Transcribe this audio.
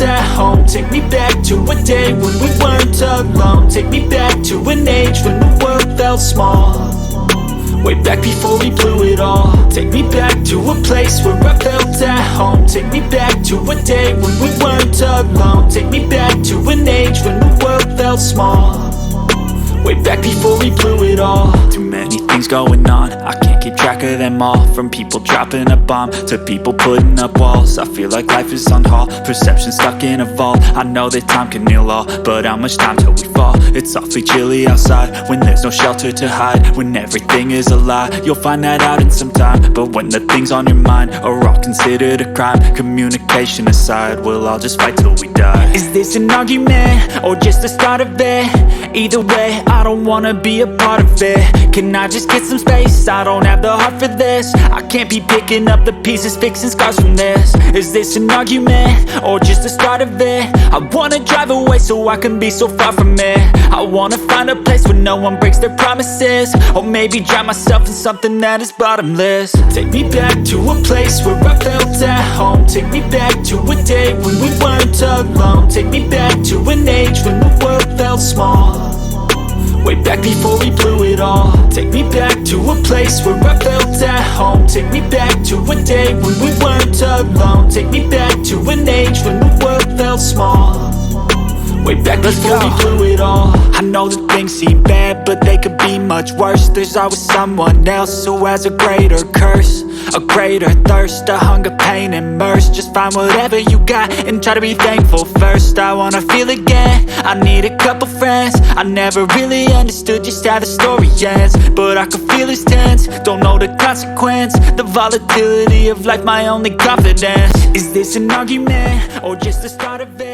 at home. Take me back to a day when we weren't alone. Take me back to an age when the world felt small, way back before we blew it all. Take me back to a place where I felt at home. Take me back to a day when we weren't alone. Take me back to an age when the world felt small, way back before we blew it all. Too many things going on, I can't keep track of them all. From people dropping a bomb to people putting up walls. I feel like life is on hold, perception stuck in a vault. I know that time can heal all, but how much time till we fall? It's awfully chilly outside when there's no shelter to hide. When everything is a lie, you'll find that out in some time. But when the things on your mind are all considered a crime, communication aside, we'll all just fight till we die. Is this an argument or just the start of it? Either way, I don't wanna be a part of it. Can I just get some space? I don't have the heart for this. I can't be picking up the pieces, fixing scars from this. Is this an argument or just the start of it? I wanna drive away so I can be so far from it. I wanna find a place where no one breaks their promises, or maybe drown myself in something that is bottomless. Take me back to a place where I felt at home. Take me back to a day when we weren't alone. Take me back to an age when the world felt small, way back before we blew it all. Take me back to a place where I felt at home. Take me back to a day when we weren't alone. Take me back to an age when the world felt small, way back before we blew it all. I know that things seem bad, but they could be much worse. There's always someone else who has a greater curse, a greater thirst, a hunger, pain, and mercy. Just find whatever you got and try to be thankful first. I wanna feel again, I need a couple friends. I never really understood just how the story ends, but I can feel it's tense, don't know the consequence. The volatility of life, my only confidence. Is this an argument or just the start of it?